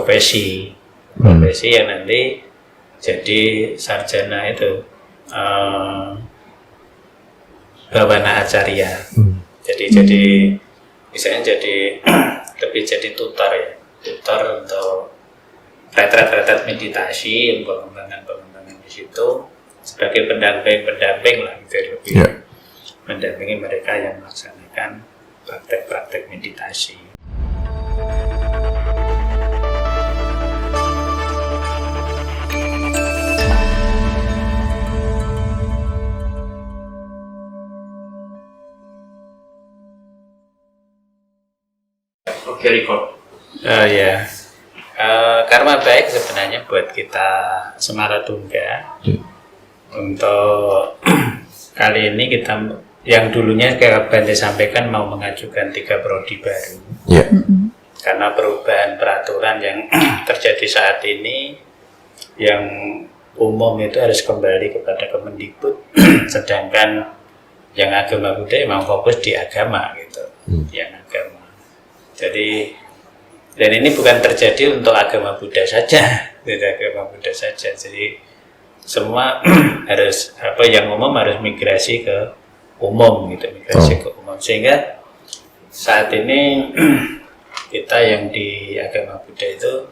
profesi yang nanti jadi sarjana itu bawana acarya. Jadi misalnya jadi lebih jadi tutor ya, tutor untuk retret meditasi, pengembangan di situ sebagai pendamping lah gitu, lebih mendampingi mereka yang melaksanakan praktek meditasi. Oke, record. Ya. Karma baik sebenarnya buat kita Semaratungga. Untuk kali ini kita yang dulunya kayak Bante sampaikan mau mengajukan 3 prodi baru. Karena perubahan peraturan yang terjadi saat ini yang umum itu harus kembali kepada Kemendikbud, sedangkan yang agama Buddha memang fokus di agama gitu, yang agama. Jadi, dan ini bukan terjadi untuk agama Buddha saja, tidak agama Buddha saja. Jadi semua harus yang umum harus migrasi ke umum gitu, migrasi ke umum. Sehingga saat ini kita yang di agama Buddha itu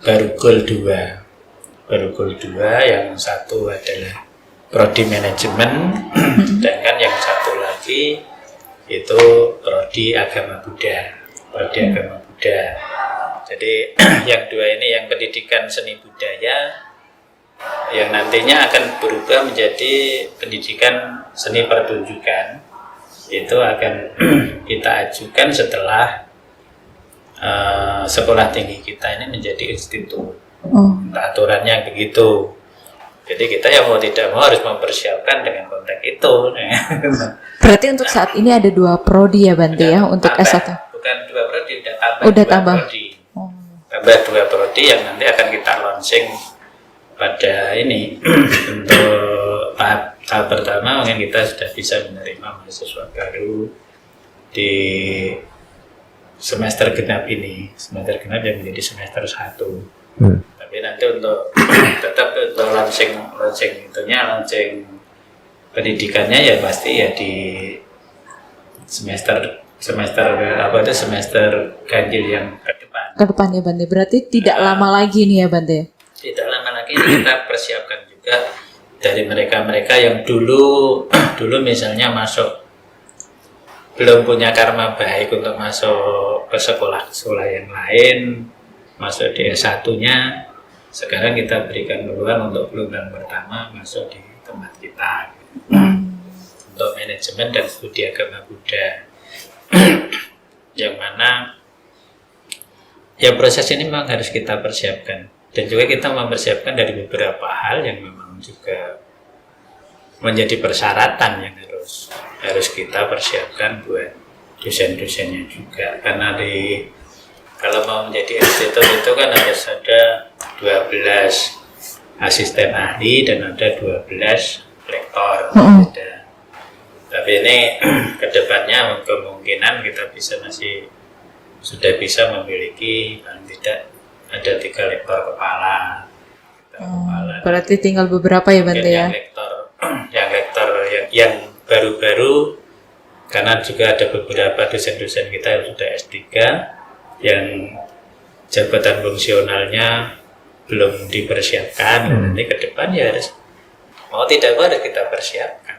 baru goal 2, yang satu adalah prodi manajemen, sedangkan yang satu lagi itu prodi agama Buddha. Jadi yang 2 ini yang pendidikan seni budaya yang nantinya akan berubah menjadi pendidikan seni pertunjukan, itu akan kita ajukan setelah sekolah tinggi kita ini menjadi institut. Aturannya begitu. Jadi kita yang mau tidak mau harus mempersiapkan dengan konteks itu. Berarti untuk saat ini ada 2 prodi ya Bante ya untuk S1? Bukan 2 prodi, udah tambah 2 prodi. Tambah 2 prodi yang nanti akan kita launching pada ini. Untuk tahap pertama mungkin kita sudah bisa menerima mahasiswa baru di semester genap ini. Semester genap yang menjadi semester 1. Tapi nanti untuk tetap untuk launching pendidikannya ya pasti ya di semester ganjil yang ke depan ya Bante. Berarti tidak lama lagi nih ya Bante. Tidak lama lagi kita persiapkan juga dari mereka yang dulu misalnya masuk belum punya karma baik untuk masuk ke sekolah yang lain, masuk di S1-nya. Sekarang kita berikan peluang untuk gelombang pertama masuk di tempat kita untuk manajemen dan studi agama Buddha. Yang mana ya proses ini memang harus kita persiapkan, dan juga kita mempersiapkan dari beberapa hal yang memang juga menjadi persyaratan yang harus kita persiapkan buat dosen-dosennya juga. Karena kalau mau menjadi institut itu kan harus ada 12 asisten ahli dan ada 12 lektor. Tapi ini kedepannya kemungkinan kita sudah bisa memiliki paling tidak ada 3 lektor kepala. Berarti tinggal beberapa ya Bante ya? Yang lektor yang baru-baru, karena juga ada beberapa dosen-dosen kita yang sudah S3 yang jabatan fungsionalnya belum dipersiapkan. Nanti ke depan ya harus mau tidak mau harus kita persiapkan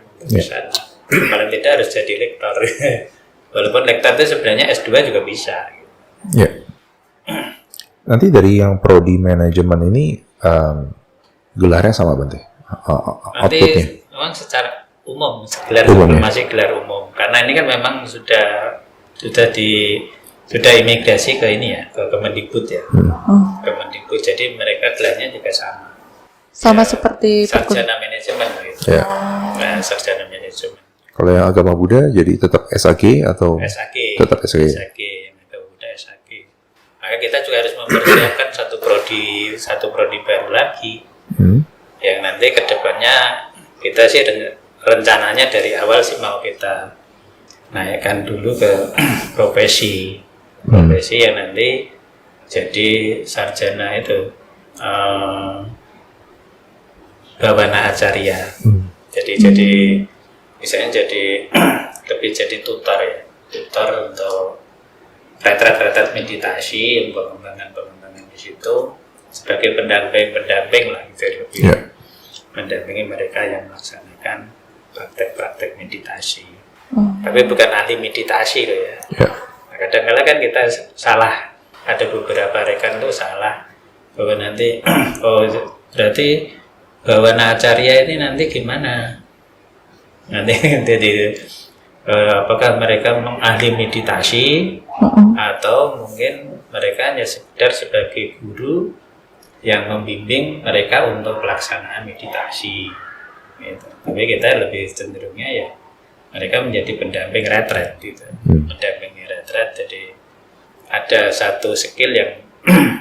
paling tidak harus jadi lektor. Walaupun lektor itu sebenarnya S2 juga bisa. Nanti dari yang prodi manajemen ini gelarnya sama Bante? Nanti memang secara umum masih gelar umum, karena ini kan memang sudah imigrasi ke ini ya, ke Kemendikbud ya. Kemendikbud, jadi mereka gelarnya juga sama seperti sarjana manajemen gitu. Nah, sarjana manajemen. Kalau yang agama Buddha jadi tetap SAG atau tetap SAG? Agama Buddha SAG. Maka kita juga harus mempersiapkan satu prodi baru lagi. Yang nanti kedepannya kita sih rencananya dari awal sih mau kita naikkan dulu ke profesi yang nanti jadi sarjana itu Bawana Acarya. Jadi misalnya jadi lebih jadi tutor ya, tutor untuk retret meditasi, pengembangan di situ sebagai pendamping lah gitu lebih mendampingi mereka yang melaksanakan praktek meditasi. Tapi bukan ahli meditasi loh ya. Nah, kadang-kadang kan kita salah, ada beberapa rekan tuh salah bahwa nanti berarti Bawana Acarya ini nanti gimana? Nanti jadi apakah mereka ahli meditasi atau mungkin mereka hanya sekedar sebagai guru yang membimbing mereka untuk pelaksanaan meditasi gitu. Tapi kita lebih cenderungnya ya mereka menjadi pendamping retret gitu. Mendampingi retret, jadi ada satu skill yang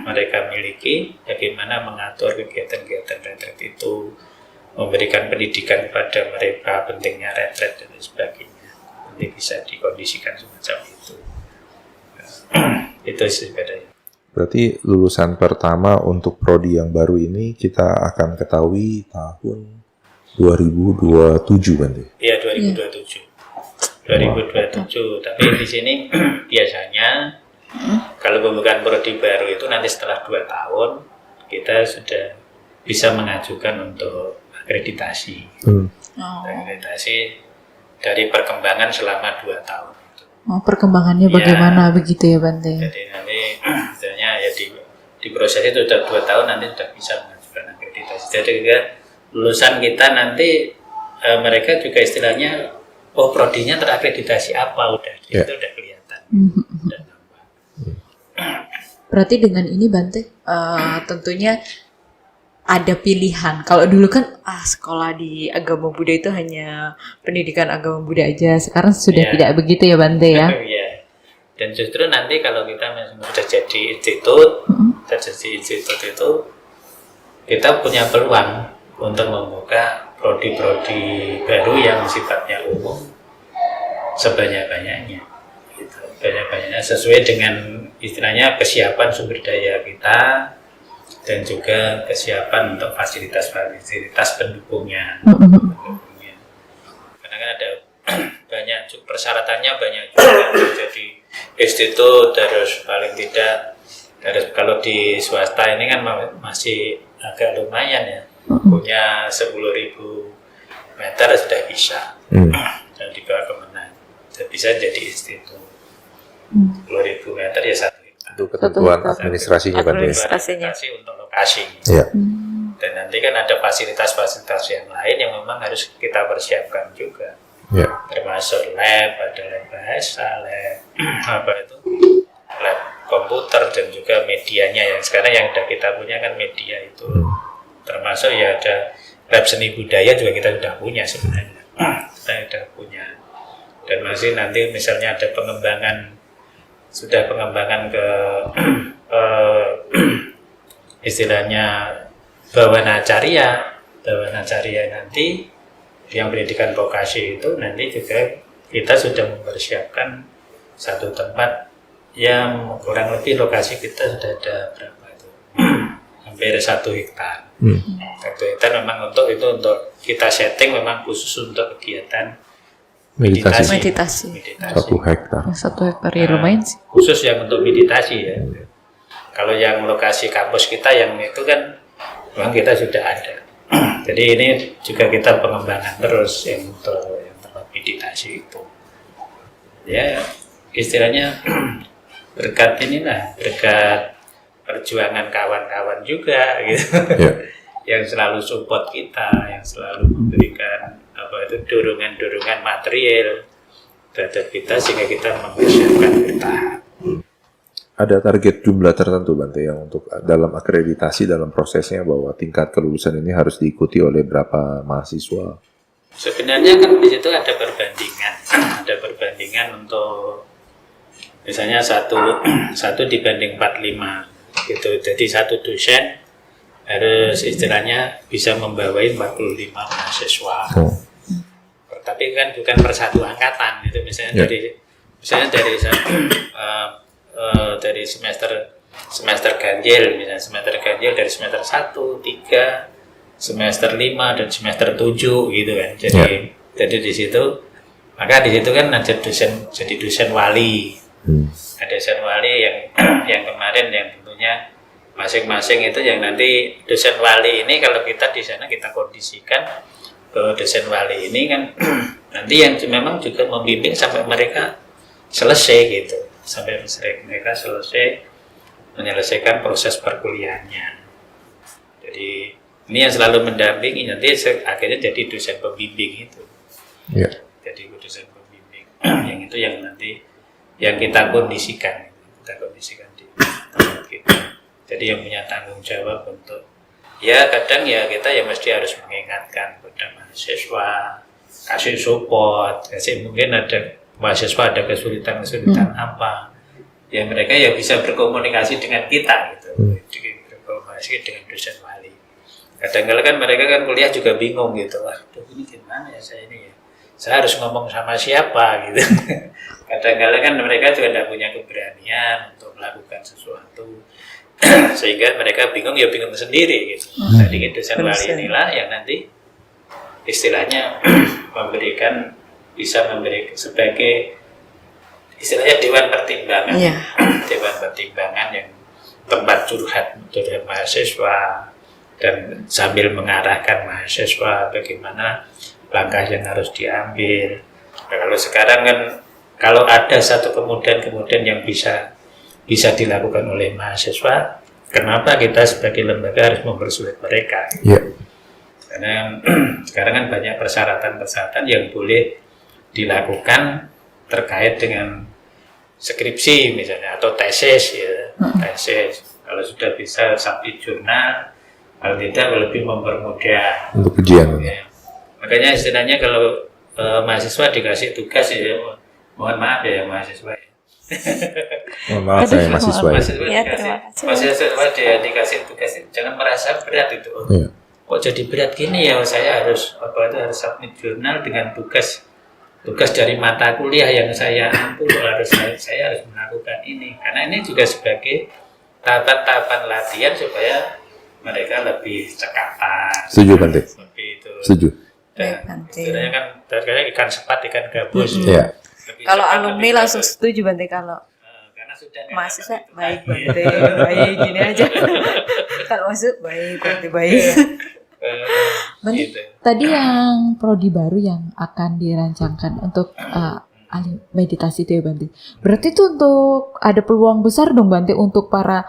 mereka miliki, bagaimana mengatur kegiatan-kegiatan retret itu, memberikan pendidikan kepada mereka pentingnya retret dan sebagainya. Nanti bisa dikondisikan semacam itu. Itu sih bedanya. Berarti lulusan pertama untuk prodi yang baru ini kita akan ketahui tahun 2027 kan? Iya, 2027. 2027. Tapi di sini biasanya kalau pembukaan prodi baru itu nanti setelah 2 tahun kita sudah bisa mengajukan untuk akreditasi. Akreditasi dari perkembangan selama 2 tahun. Perkembangannya bagaimana begitu ya Bante? Jadi nanti misalnya ya di proses itu sudah 2 tahun nanti sudah bisa mengajukan akreditasi. Jadi lulusan kita nanti mereka juga istilahnya prodinya terakreditasi apa itu udah kelihatan. Udah nampak. Berarti dengan ini Bante tentunya ada pilihan. Kalau dulu kan sekolah di agama Buddha itu hanya pendidikan agama Buddha aja. Sekarang sudah tidak begitu ya Bante ya? Iya. Dan justru nanti kalau kita sudah jadi institut, itu kita punya peluang untuk membuka prodi-prodi baru yang sifatnya umum sebanyak-banyaknya. Gitu. Banyak-banyaknya sesuai dengan istilahnya kesiapan sumber daya kita dan juga kesiapan untuk fasilitas pendukungnya. Karena kan ada banyak persyaratannya banyak juga. Jadi institut harus paling tidak kalau di swasta ini kan masih agak lumayan ya. Punya 10.000 meter sudah bisa. Dan di bawah Kemenang sudah bisa jadi institut. 10.000 meter ya 1 hektar. Itu ketentuan administrasinya Pak Des. Administrasi untuk lokasi. Dan nanti kan ada fasilitas-fasilitas yang lain yang memang harus kita persiapkan juga. Termasuk lab, ada lab bahasa, lab lab komputer dan juga medianya yang sekarang yang sudah kita punya kan media itu. Termasuk ya ada lab seni budaya juga kita sudah punya sebenarnya. Kita sudah punya. Dan masih nanti misalnya ada pengembangan ke istilahnya Bawana Acarya nanti yang pendidikan vokasi itu nanti juga kita sudah mempersiapkan satu tempat yang kurang lebih lokasi kita sudah ada berapa itu hampir 1 hektar. 1 hektar memang untuk kita setting memang khusus untuk kegiatan meditasi. 1 hektar. 1 hektar ya lumayan sih. Khusus yang untuk meditasi ya. Kalau yang lokasi kampus kita yang itu kan memang kita sudah ada. Jadi ini juga kita pengembangan terus yang untuk yang tempat meditasi itu. Ya istilahnya berkat perjuangan kawan-kawan juga gitu. Yang selalu support kita, yang selalu memberikan dorongan material terhadap kita sehingga kita mempersiapkan bertahap. Ada target jumlah tertentu Bante yang untuk dalam akreditasi dalam prosesnya bahwa tingkat kelulusan ini harus diikuti oleh berapa mahasiswa? Sebenarnya kan di situ ada perbandingan untuk misalnya satu dibanding 45 gitu. Jadi satu dosen harus istilahnya bisa membawai 45 mahasiswa. Tapi kan bukan per satu angkatan itu misalnya dari semester semester ganjil, misalnya semester ganjil dari semester 1, 3, semester 5 dan semester 7 gitu kan. Jadi di situ, maka di situ kan ada dosen, jadi dosen wali. Ada dosen wali yang yang kemarin yang tentunya masing-masing itu yang nanti dosen wali ini kalau kita di sana kita kondisikan bahwa dosen wali ini kan nanti yang memang juga membimbing sampai mereka selesai gitu, sampai mereka selesai menyelesaikan proses perkuliahannya. Jadi ini yang selalu mendampingi, nanti akhirnya jadi dosen pembimbing itu. Jadi dosen pembimbing yang itu yang nanti yang kita kondisikan di tempat kita. Jadi yang punya tanggung jawab untuk ya kadang ya kita ya mesti harus mengingatkan kepada mahasiswa, kasih support, kasih mungkin ada mahasiswa ada kesulitan apa, ya mereka ya bisa berkomunikasi dengan kita gitu, berkomunikasi dengan dosen wali. Kadang-kadang kan mereka kan kuliah juga bingung gitu, waduh ini gimana ya saya ini ya, saya harus ngomong sama siapa gitu. Kadang-kadang kan mereka juga tidak punya keberanian untuk melakukan sesuatu. Sehingga mereka bingung sendiri gitu. Jadi dosen wali inilah yang nanti istilahnya bisa memberi sebagai istilahnya dewan pertimbangan. Dewan pertimbangan yang tempat curhat mahasiswa dan sambil mengarahkan mahasiswa bagaimana langkah yang harus diambil. Nah, kalau sekarang kan kalau ada satu kemudian yang bisa dilakukan oleh mahasiswa, kenapa kita sebagai lembaga harus mempersulit mereka? Karena sekarang kan banyak persyaratan yang boleh dilakukan terkait dengan skripsi misalnya atau tesis ya. Tesis kalau sudah bisa submit jurnal, kalau tidak lebih mempermudah untuk ujian. Ya. Makanya istilahnya kalau mahasiswa dikasih tugas ya, mohon maaf ya mahasiswa. Mohon maaf saya mahasiswa. Mahasiswa dia dikasih tugas, jangan merasa berat itu. Kok jadi berat gini ya, saya harus harus submit jurnal dengan tugas dari mata kuliah yang saya ampu, saya harus melakukan ini. Karena ini juga sebagai tahapan-tahapan latihan supaya mereka lebih cekatan. Setuju Bante. Setuju. Istilahnya kan kayak ikan sepat, ikan gabus. Kalau alumni langsung setuju Bante, kalau mahasiswa baik Bante, baik gini aja. Kalau masuk baik Bante, baik. Bante, tadi yang prodi baru yang akan dirancangkan untuk meditasi itu ya Bante. Berarti itu untuk ada peluang besar dong Bante untuk para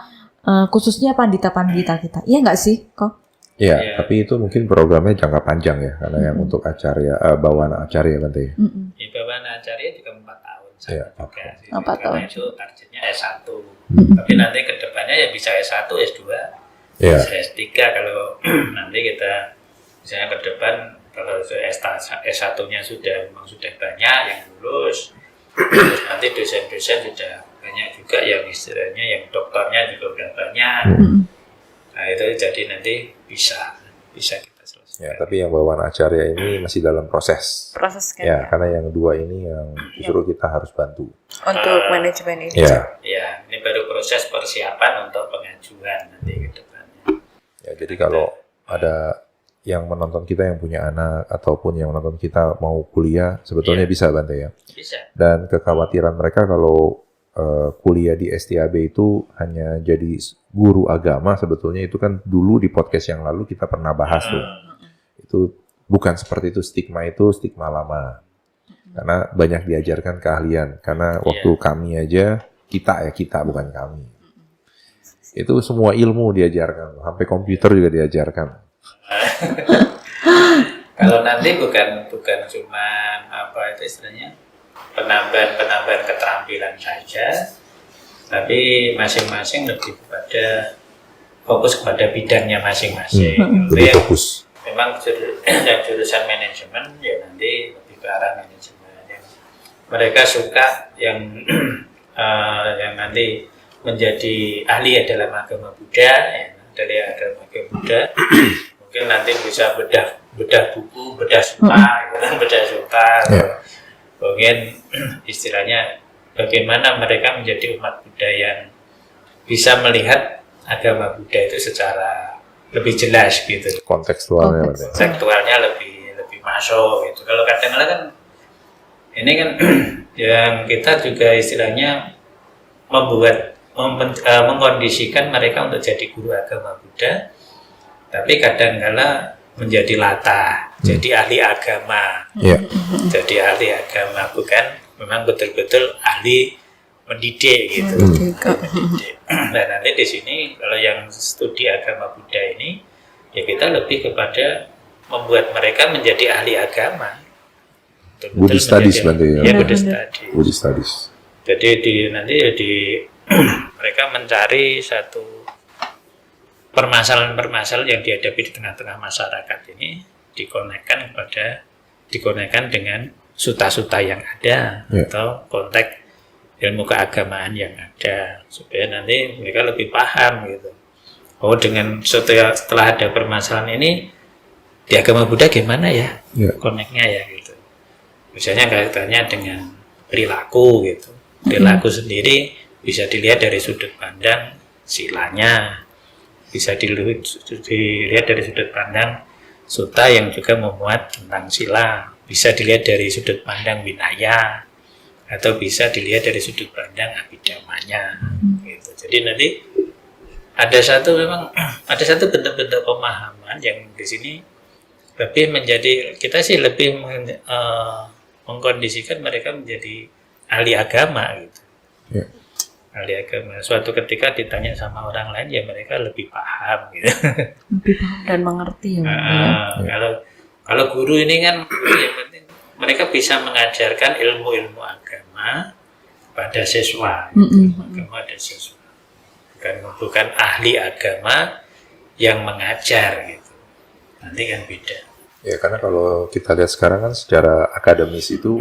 khususnya pandita-pandita kita. Iya nggak sih kok? Iya, tapi itu mungkin programnya jangka panjang ya, karena yang untuk acarya, bawaan acarya Bante. Bawaan acarya juga 4 tahun. Iya, 4 tahun. Itu targetnya S1. Tapi nanti ke depannya ya bisa S1, S2, S3 kalau nanti kita misalnya ke depan kalau S1-nya memang sudah banyak yang lulus, terus nanti dosen-dosen sudah banyak juga yang istilahnya yang doktornya juga udah banyak. Nah itu jadi nanti bisa kita selesai. Ya, tapi yang bawaan acarya ini masih dalam proses. Kan? Ya, karena yang dua ini yang justru kita harus bantu. Untuk manajemen ini. Ya, ini baru proses persiapan untuk pengajuan nanti ke depannya. Ya, jadi kalau ada yang menonton kita yang punya anak ataupun yang menonton kita mau kuliah, sebetulnya bisa Bante ya. Bisa. Dan kekhawatiran mereka kalau kuliah di STAB itu hanya jadi guru agama, sebetulnya itu kan dulu di podcast yang lalu kita pernah bahas tuh. Itu bukan seperti itu, stigma lama. Karena banyak diajarkan keahlian. Karena waktu kami aja, kita bukan kami. Itu semua ilmu diajarkan, sampai komputer juga diajarkan. Kalau nanti bukan cuma itu istilahnya penambahan keterampilan saja, tapi masing-masing lebih fokus kepada bidangnya masing-masing. Lebih fokus. Memang jurusan manajemen ya nanti lebih ke arah manajemen. Mereka suka yang nanti menjadi ahli dalam agama Buddha, mungkin nanti bisa bedah buku, bedah suta, mungkin istilahnya bagaimana mereka menjadi umat Buddha yang bisa melihat agama Buddha itu secara lebih jelas gitu. Kontekstualnya Bante. Kontekstualnya lebih masuk gitu. Kalau kadang-kadang kan ini kan yang kita juga istilahnya mengkondisikan mereka untuk jadi guru agama Buddha, tapi kadang-kala menjadi latah, jadi ahli agama, jadi ahli agama, bukan memang betul-betul ahli mendidik gitu. Mendidik. Nah nanti di sini kalau yang studi agama Buddha ini, ya kita lebih kepada membuat mereka menjadi ahli agama. Buddhist Studies Bante ya. Ya, Buddhist Studies. Buddhist Studies. Jadi nanti mereka mencari satu permasalahan-permasalahan yang dihadapi di tengah-tengah masyarakat ini dikonekkan dengan suta-suta yang ada atau konteks ilmu keagamaan yang ada, supaya nanti mereka lebih paham gitu. Oh, dengan setelah ada permasalahan ini di agama Buddha gimana ya koneknya ya gitu. Misalnya kaitannya dengan perilaku gitu. Perilaku sendiri bisa dilihat dari sudut pandang silanya, bisa dilihat dari sudut pandang sutta yang juga memuat tentang sila, bisa dilihat dari sudut pandang winaya, atau bisa dilihat dari sudut pandang abhidhamanya gitu. Jadi nanti ada satu bentuk-bentuk pemahaman yang di sini lebih menjadi, kita sih lebih mengkondisikan mereka menjadi ahli agama gitu. Ahli agama. Suatu ketika ditanya sama orang lain ya mereka lebih paham gitu. Lebih paham dan mengerti ya. Kalau guru ini kan yang penting mereka bisa mengajarkan ilmu-ilmu agama pada siswa. Gitu. Agama ada siswa. Bukan ahli agama yang mengajar gitu. Nanti kan beda. Ya karena kalau kita lihat sekarang kan secara akademis itu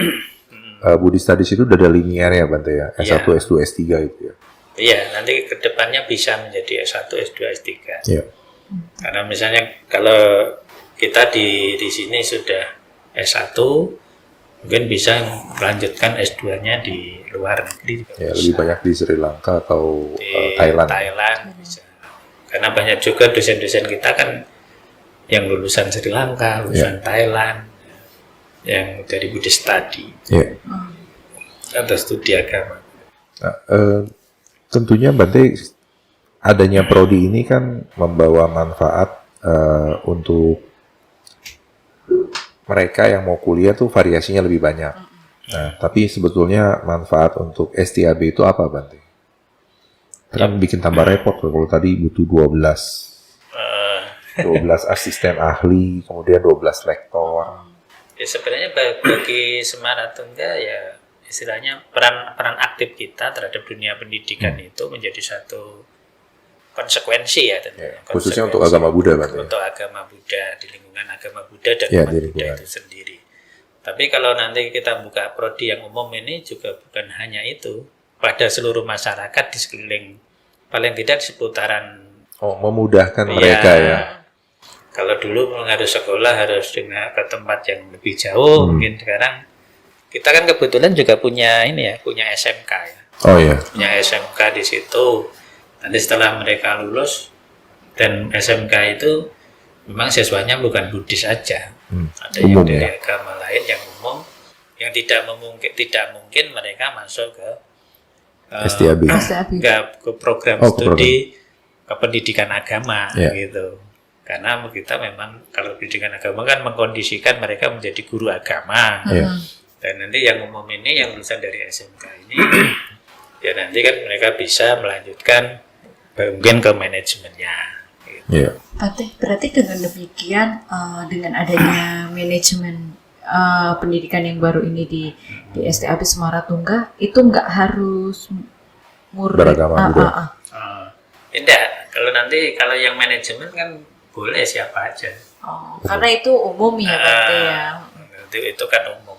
Buddhist Studies itu udah ada linearnya Bante ya, S1, S2, S3 itu ya. Iya, nanti kedepannya bisa menjadi S1, S2, S3. Iya. Karena misalnya kalau kita di sini sudah S1, mungkin bisa melanjutkan S2-nya di luar negeri. Ya, lebih banyak di Sri Lanka atau di Thailand. Bisa. Karena banyak juga dosen-dosen kita kan yang lulusan Sri Lanka, lulusan Thailand, yang dari Buddhist Study atau studi agama. Nah, tentunya Bante adanya prodi ini kan membawa manfaat untuk mereka yang mau kuliah tuh variasinya lebih banyak. Nah, tapi sebetulnya manfaat untuk STAB itu apa Bante? Kan bikin tambah repot kalau tadi butuh 12 asisten ahli, kemudian 12 lektor. Ya sebenarnya bagi Semaratungga ya istilahnya peran aktif kita terhadap dunia pendidikan itu menjadi satu konsekuensi ya tentunya. Khususnya untuk agama Buddha Bante. Untuk agama Buddha, di lingkungan agama Buddha dan umat Buddha itu sendiri. Tapi kalau nanti kita buka prodi yang umum ini juga bukan hanya itu, pada seluruh masyarakat di sekeliling, paling tidak di seputaran. Memudahkan mereka ya. Kalau dulu harus sekolah harus dengan ke tempat yang lebih jauh, mungkin sekarang kita kan kebetulan juga punya punya SMK ya. Oh iya. Punya SMK di situ. Nanti setelah mereka lulus dan SMK itu memang siswanya bukan Buddhis saja. Ada umum, yang dari agama lain yang umum, yang tidak mungkin mereka masuk ke STAB. Ke program studi kependidikan agama gitu. Karena kita memang kalau pendidikan agama kan mengkondisikan mereka menjadi guru agama. Dan nanti yang umum ini yang lulusan dari SMK ini ya nanti kan mereka bisa melanjutkan mungkin ke manajemennya gitu. Berarti dengan demikian dengan adanya manajemen pendidikan yang baru ini di STAB Semaratungga itu nggak harus murid beragama Buddha. Tidak, kalau yang manajemen kan boleh siapa aja. Karena itu umum ya Bante ya. Itu kan umum.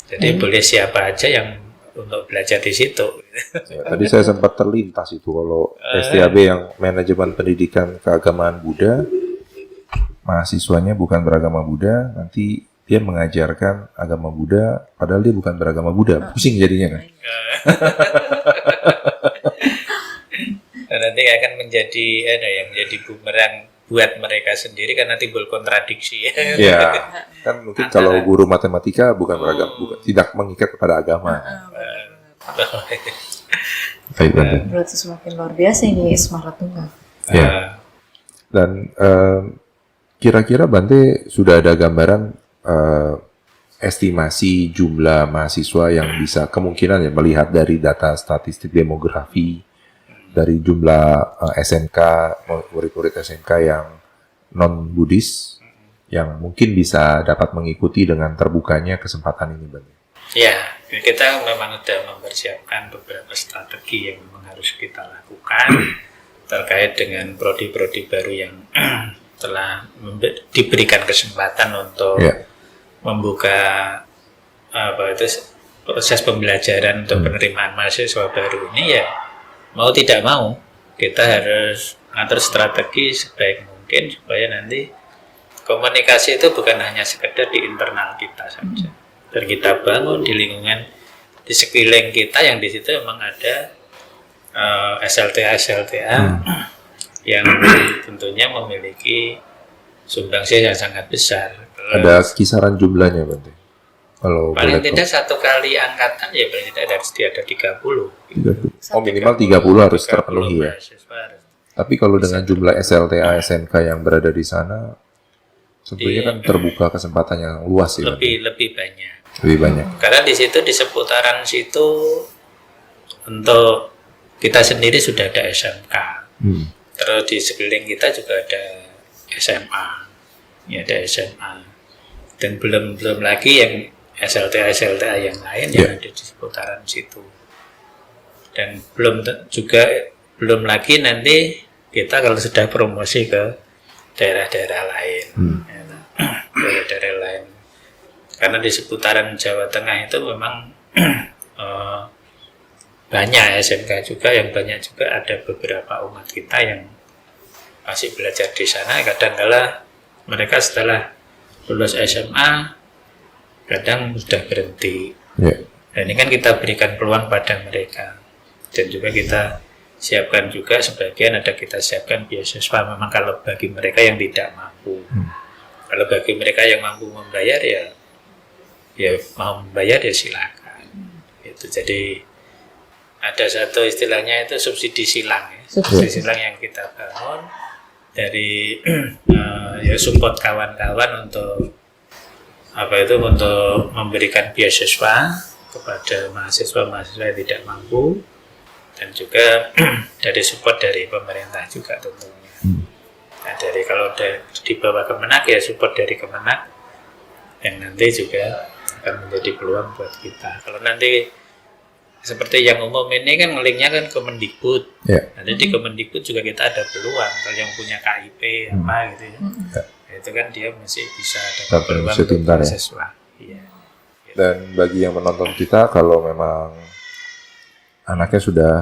Jadi boleh siapa aja yang untuk belajar di situ. Ya, tadi saya sempat terlintas itu kalau STAB yang manajemen pendidikan keagamaan Buddha, mahasiswanya bukan beragama Buddha, nanti dia mengajarkan agama Buddha, padahal dia bukan beragama Buddha, pusing jadinya kan. nanti akan menjadi menjadi bumerang buat mereka sendiri karena timbul kontradiksi. Ya, kan mungkin kalau guru matematika bukan tidak mengikat kepada agama. Baik, Bante. Berarti semakin luar biasa ini Ismail Tunggal. Ya. Dan kira-kira Bante sudah ada gambaran estimasi jumlah mahasiswa yang bisa kemungkinan ya melihat dari data statistik demografi dari jumlah SMK, murid-murid SMK yang non-Buddhis yang mungkin bisa dapat mengikuti dengan terbukanya kesempatan ini, Bante. Ya, kita memang sudah mempersiapkan beberapa strategi yang memang harus kita lakukan terkait dengan prodi-prodi baru yang telah diberikan kesempatan untuk membuka proses pembelajaran untuk penerimaan mahasiswa baru ini. Ya, mau tidak mau kita harus ngatur strategi sebaik mungkin supaya nanti komunikasi itu bukan hanya sekedar di internal kita saja, dan kita bangun di lingkungan di sekeliling kita yang di situ memang ada SLTA yang tentunya memiliki sumbangsi yang sangat besar. Ada kisaran jumlahnya, Bante? Kalau paling tidak satu kali angkatan ya paling tidak ada 30. Oh, minimal 30 harus terpenuhi ya. Tapi kalau dengan jumlah SLTA SMK yang berada di sana, tentunya kan terbuka kesempatan yang luas ya. Lebih banyak. Lebih banyak. Karena di situ di seputaran situ untuk kita sendiri sudah ada SMK. Terus di sekeliling kita juga ada SMA. Ya, ada SMA. Dan belum lagi yang SLTA yang lain yang ada di seputaran situ. Dan belum lagi nanti kita kalau sudah promosi ke daerah-daerah lain. Daerah-daerah lain. Karena di seputaran Jawa Tengah itu memang banyak SMK juga, yang banyak juga ada beberapa umat kita yang masih belajar di sana. Kadang-kala mereka setelah lulus SMA kadang sudah berhenti. Dan ini kan kita berikan peluang pada mereka, dan juga kita siapkan juga sebagian kita siapkan beasiswa memang kalau bagi mereka yang tidak mampu. Kalau bagi mereka yang mampu membayar ya mau membayar ya silakan. Itu jadi ada satu istilahnya itu subsidi silang ya. Subsidi silang yang kita bangun dari support kawan-kawan untuk untuk memberikan beasiswa kepada mahasiswa-mahasiswa yang tidak mampu, dan juga dari support dari pemerintah juga tentunya. Nah, kalau di bawah Kemenak ya support dari Kemenak yang nanti juga akan menjadi peluang buat kita. Kalau nanti seperti yang umum ini kan linknya kan Kemendikbud. Nanti di Kemendikbud juga kita ada peluang kalau yang punya KIP gitu ya. Itu kan dia masih bisa dapat peluang untuk beasiswa. Dan bagi yang menonton kita, kalau memang anaknya sudah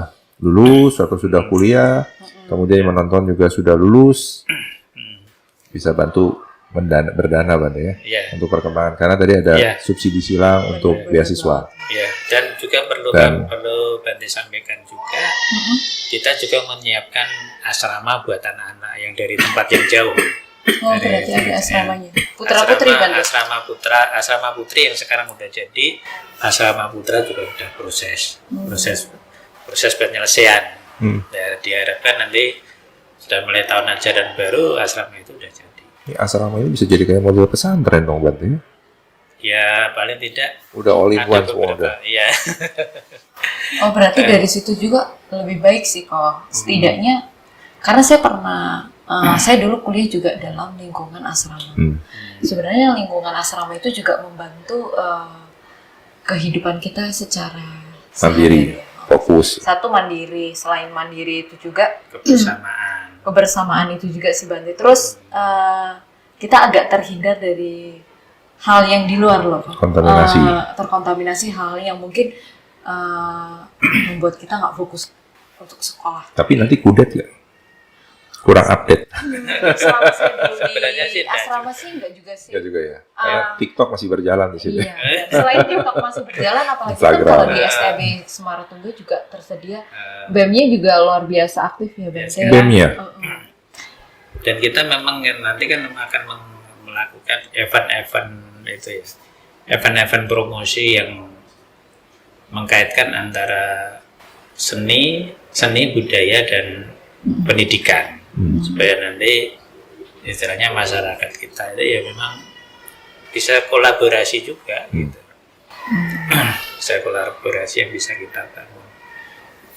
lulus atau sudah kuliah, kemudian yang menonton juga sudah lulus, bisa bantu berdana Bante ya, untuk perkembangan. Karena tadi ada subsidi silang untuk beasiswa. Dan juga perlu Bante sampaikan juga, kita juga menyiapkan asrama buat anak-anak yang dari tempat yang jauh. Berarti ada asramanya. Putra-putri Bante. Asrama putri yang sekarang udah jadi, asrama putra juga udah proses penyelesaian. Diharapkan nanti sudah mulai tahun ajaran baru asrama itu udah jadi. Asrama ini bisa jadi kayak model pesantren dong, Bante? Ya paling tidak. Udah all in one semua udah. Iya. Oh, berarti dari situ juga lebih baik sih kok. Setidaknya karena saya pernah saya dulu kuliah juga dalam lingkungan asrama. Sebenarnya lingkungan asrama itu juga membantu kehidupan kita secara mandiri, fokus. Satu mandiri, selain mandiri itu juga kebersamaan itu juga sih Bante. Terus kita agak terhindar dari hal yang di luar loh. Terkontaminasi hal yang mungkin membuat kita nggak fokus untuk sekolah. Tapi nanti kudet ya? Kurang update. Selama saya dulu Sebenarnya sih di enggak asrama sih enggak juga sih. Ya juga ya. Karena TikTok masih berjalan di sini. Iya. Selain TikTok masih berjalan, apalagi kan Instagram. kalau di STB Semaratungga juga tersedia. BEM-nya juga luar biasa aktif ya BEM. BEM-nya? Dan kita memang nanti kan akan melakukan event-event itu ya, event-event promosi yang mengkaitkan antara seni budaya dan pendidikan, supaya nanti istilahnya masyarakat kita itu ya memang bisa kolaborasi juga gitu. Bisa kolaborasi yang bisa kita bangun.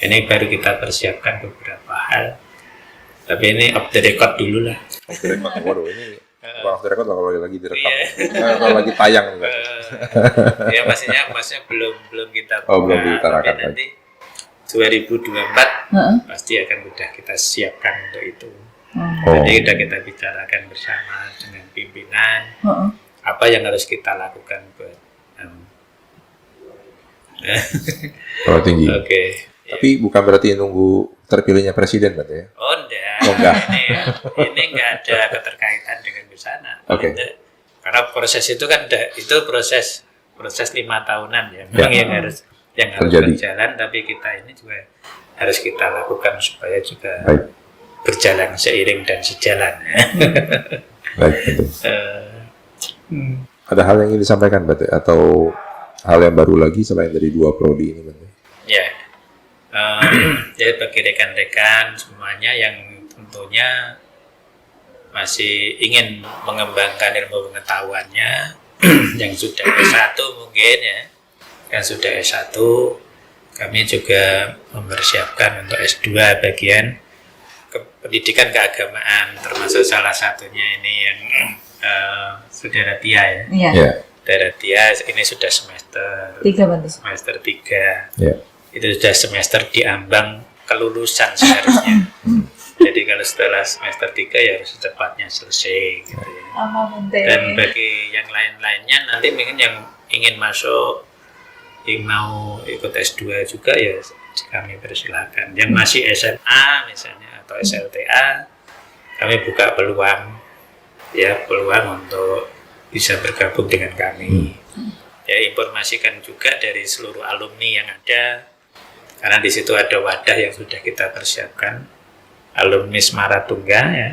Ini baru kita persiapkan beberapa hal, tapi ini off the record dulu lah. Off the record, waduh ini bukan off the record kalau lagi direkam. Kalau lagi tayang juga. Ya maksudnya belum kita Oh, belum buka, diutarakan tapi nanti 2024 pasti akan sudah kita siapkan untuk itu. Oh. Jadi sudah kita bicarakan bersama dengan pimpinan apa yang harus kita lakukan buat Kalau tinggi. Oke. Tapi bukan berarti nunggu terpilihnya presiden berarti ya? Oh enggak. Oh, enggak. Ini enggak ada keterkaitan dengan di sana. Oke. Karena proses itu kan itu proses 5 tahunan ya. Memang yang harus terjadi. berjalan, tapi kita ini juga harus kita lakukan supaya juga Baik. berjalan seiring dan sejalan. Baik, betul. Ada hal yang ingin disampaikan berarti atau hal yang baru lagi selain dari 2 prodi ini berarti? Ya, jadi bagi rekan-rekan semuanya yang tentunya masih ingin mengembangkan ilmu pengetahuannya, yang sudah S1 mungkin ya, yang sudah S1, kami juga mempersiapkan untuk S2 bagian pendidikan keagamaan, termasuk salah satunya ini yang Saudara Tia ya. Iya. Ya. Saudara Tia ini sudah semester 3 Bante. semester 3. Ya. Itu sudah semester diambang kelulusan seharusnya. Jadi kalau setelah semester 3 ya harus secepatnya selesai gitu ya. Dan bagi yang lain-lainnya nanti mungkin yang ingin masuk, yang mau ikut S2 juga ya kami persilakan. Yang masih SMA misalnya atau SLTA, kami buka peluang untuk bisa bergabung dengan kami. Ya, informasikan juga dari seluruh alumni yang ada, karena di situ ada wadah yang sudah kita persiapkan, alumni Semaratungga ya,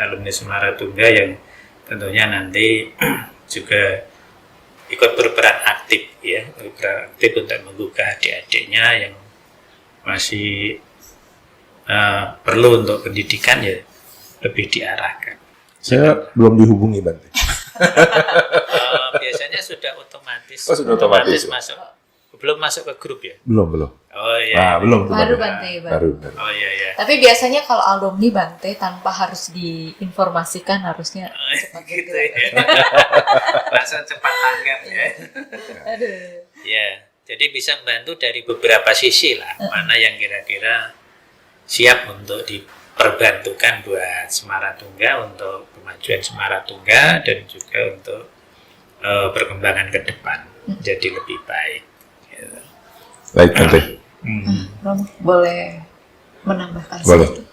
alumni Semaratungga yang tentunya nanti juga ikut berperan aktif ya, berperan aktif untuk menggugah adik-adiknya yang masih perlu untuk pendidikan ya lebih diarahkan. Saya belum dihubungi Bante. Biasanya sudah otomatis. Oh, sudah otomatis. Masuk. Belum masuk ke grup ya? Belum. Oh iya. Belum. Baru Bante. Baru. Oh iya. Tapi biasanya kalau alumni Bante tanpa harus diinformasikan harusnya cepat Gitu bergerak. ya. Langsung cepat tanggap ya. Aduh. Ya, jadi bisa membantu dari beberapa sisi lah. Mana yang kira-kira siap untuk diperbantukan buat Semaratungga, untuk kemajuan Semaratungga dan juga untuk perkembangan ke depan jadi lebih baik. Gitu. Baik, Bante. Romo, boleh menambahkan Boleh. sedikit?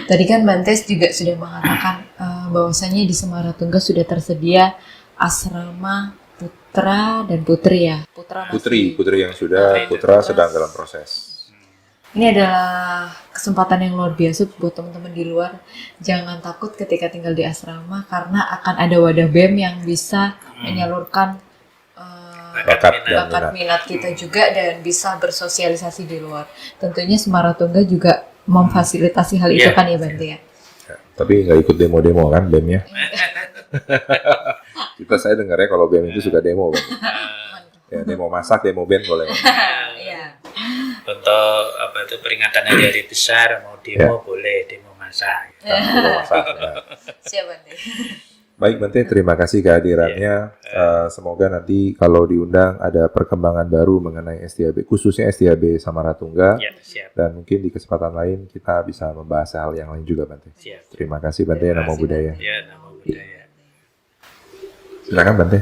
Tadi kan Bantes juga sudah mengatakan bahwasanya di Semaratungga sudah tersedia asrama putra dan putri ya. Putri yang sudah, putra sedang dalam proses. Ini adalah kesempatan yang luar biasa buat teman-teman di luar. Jangan takut ketika tinggal di asrama karena akan ada wadah BEM yang bisa menyalurkan Bakat dan bakat minat kita juga dan bisa bersosialisasi di luar. Tentunya Semaratungga juga memfasilitasi hal itu kan ya Bante ya. Ya, tapi nggak ikut demo-demo kan BEM-nya? Saya dengarnya kalau BEM itu suka demo kan? Ya, demo masak, demo band boleh. Iya. Untuk peringatan hari-hari besar mau demo boleh, demo masak. Demo masak. Ya. Siap Bante. Baik Bante, terima kasih kehadirannya. Semoga nanti kalau diundang ada perkembangan baru mengenai STAB, khususnya STAB Samaratungga. Ya, siap. Dan mungkin di kesempatan lain kita bisa membahas hal yang lain juga Bante. Siap. Terima kasih Bante, Namo Buddhaya. Ya, Namo Buddhaya. Silakan Bante.